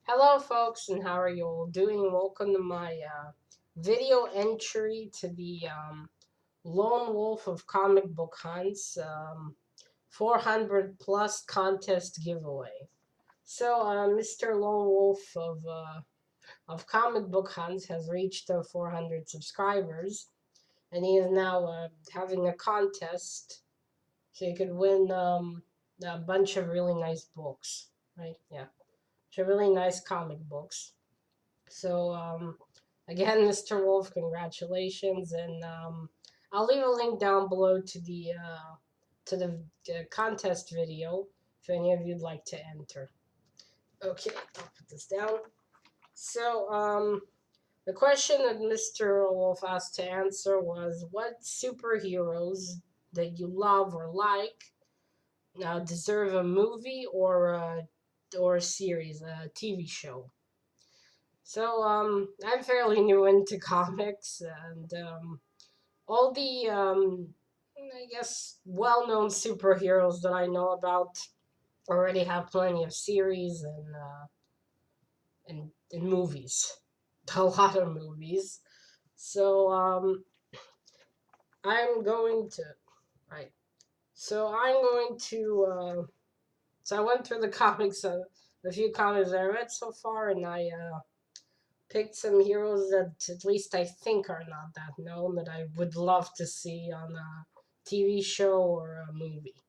Hello, folks, and how are you all doing? Welcome to my video entry to the Lone Wolf of Comic Book Hunts 400 plus contest giveaway. So, Mr. Lone Wolf of Comic Book Hunts has reached 400 subscribers, and he is now having a contest so you could win a bunch of really nice books, right? Yeah, so really nice comic books. So again, Mr. Wolf, congratulations, and I'll leave a link down below to the contest video if any of you'd like to enter. Okay, I'll put this down. So the question that Mr. Wolf asked to answer was, what superheroes that you love or like deserve a movie or a series, a TV show? So I'm fairly new into comics, and all the I guess well-known superheroes that I know about already have plenty of series and movies, a lot of movies. So I'm going to right. So I'm going to so I went through the comics, the few comics I read so far, and I picked some heroes that at least I think are not that known that I would love to see on a TV show or a movie.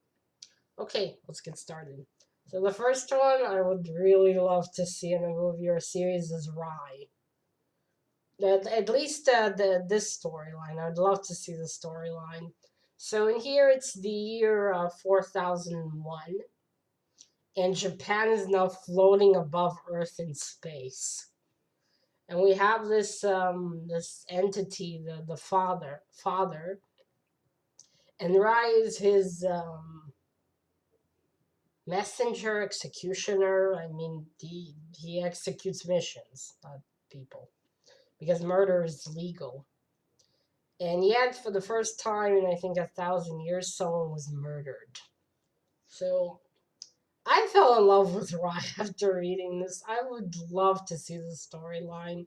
Okay, let's get started. So the first one I would really love to see in a movie or series is Rye. At least this storyline, I'd love to see the storyline. So in here, it's the year 4001, and Japan is now floating above Earth in space. And we have this entity, the father, and Rai is his messenger, executioner. I mean, he executes missions, not people, because murder is legal. And yet, for the first time in I think 1,000 years, someone was murdered. So I fell in love with Rai after reading this. I would love to see the storyline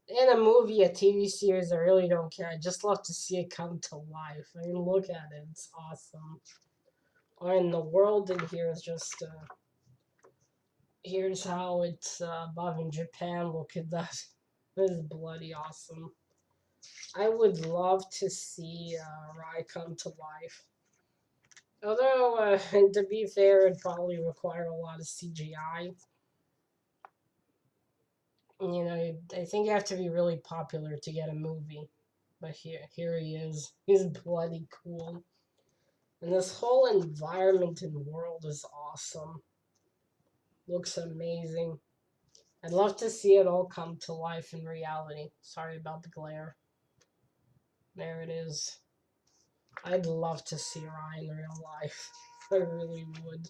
in a movie, a TV series. I really don't care. I just love to see it come to life. I mean, look at it. It's awesome. And the world in here is just, here's how it's above in Japan. Look at that. This is bloody awesome. I would love to see Rai come to life. Although, to be fair, it'd probably require a lot of CGI. You know, I think you have to be really popular to get a movie. But here he is. He's bloody cool. And this whole environment and world is awesome. Looks amazing. I'd love to see it all come to life in reality. Sorry about the glare. There it is. I'd love to see Ryan in real life. I really would.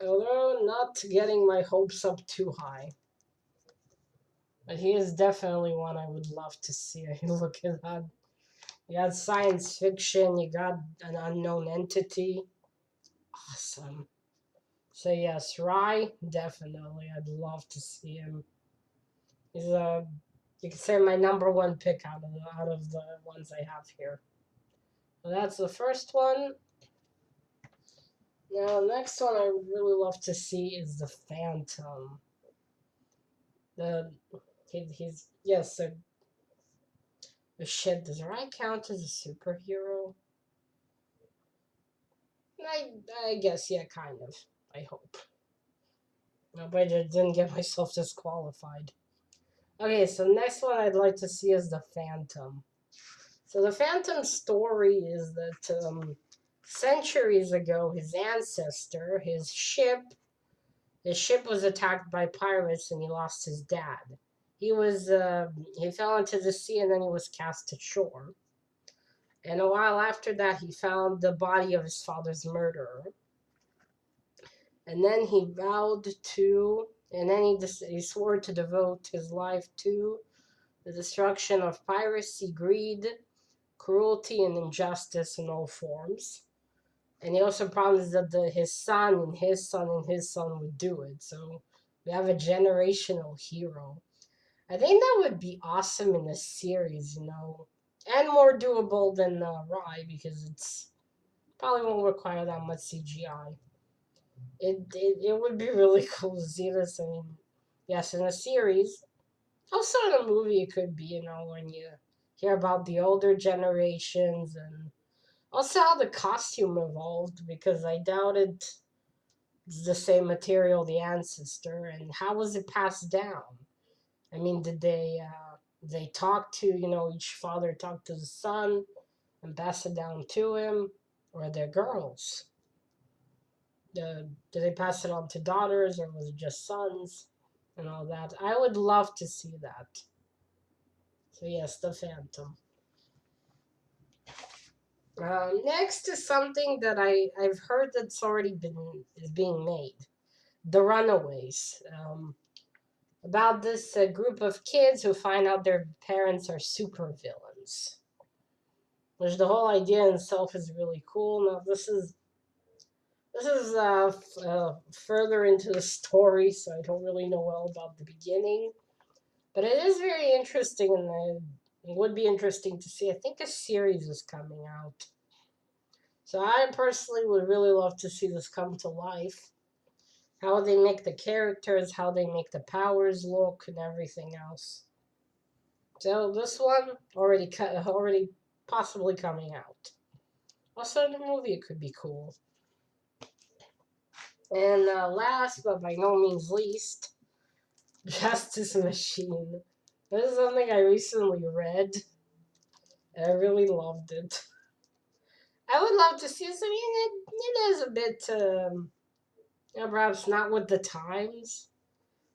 Although not getting my hopes up too high. But he is definitely one I would love to see. Look at that. You got science fiction, you got an unknown entity. Awesome. So yes, Rai, definitely. I'd love to see him. He's you could say my number one pick out of the ones I have here. So that's the first one. Now, the next one I would really love to see is the Phantom. The he's yes, the shit. Does Rai count as a superhero? I guess yeah, kind of. I hope. No, but I didn't get myself disqualified. Okay, so next one I'd like to see is the Phantom. So the Phantom story is that centuries ago, his ancestor, his ship was attacked by pirates, and he lost his dad. He fell into the sea, and then he was cast ashore. And a while after that, he found the body of his father's murderer. And then he vowed to, and then he swore to devote his life to the destruction of piracy, greed, cruelty, and injustice in all forms. And he also promised that his son and his son and his son would do it. So We have a generational hero. I think that would be awesome in a series, and more doable than Rye because it's probably won't require that much CGI. It would be really cool to see this. I mean, yes, in a series. Also in a movie, it could be, when you hear about the older generations and also how the costume evolved because I doubt it's the same material, the ancestor, and how was it passed down? I mean, did they talk to, each father talked to the son and pass it down to him, or they're girls? Did they pass it on to daughters, or was it just sons and all that? I would love to see that. So yes, the Phantom. Next is something that I've heard that's already been is being made. The Runaways. About this group of kids who find out their parents are supervillains. Which the whole idea in itself is really cool. Now this is further into the story, so I don't really know well about the beginning. But it is very interesting, and it would be interesting to see. I think a series is coming out. So I personally would really love to see this come to life. How they make the characters, how they make the powers look, and everything else. So this one already possibly coming out. Also, in the movie, it could be cool. And last but by no means least, Justice Machine. This is something I recently read, and I really loved it. I would love to see this. I mean, it is a bit, perhaps not with the times,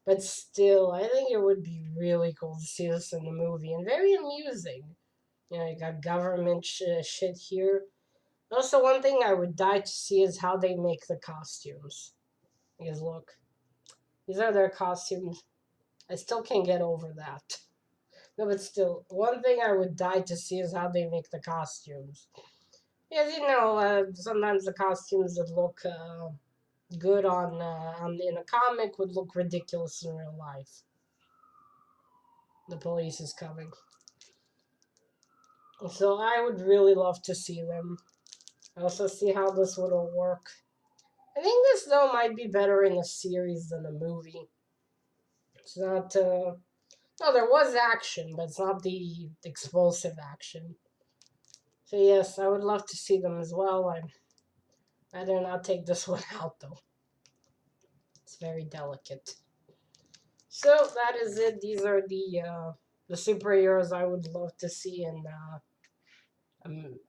but still, I think it would be really cool to see this in the movie and very amusing. You got government shit here. Also, one thing I would die to see is how they make the costumes. Because look, these are their costumes. I still can't get over that. No, but still, one thing I would die to see is how they make the costumes. Because sometimes the costumes that look good on in a comic would look ridiculous in real life. The police is coming, so I would really love to see them. Also, see how this would all work. I think this though might be better in a series than a movie. It's not. No, there was action, but it's not the explosive action. So yes, I would love to see them as well. I'd rather not take this one out though. It's very delicate. So that is it. These are the superheroes I would love to see in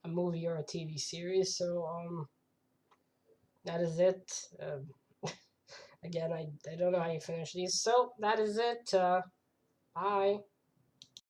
a movie or a TV series. So that is it. Again, I don't know how you finish these. So that is it. Bye.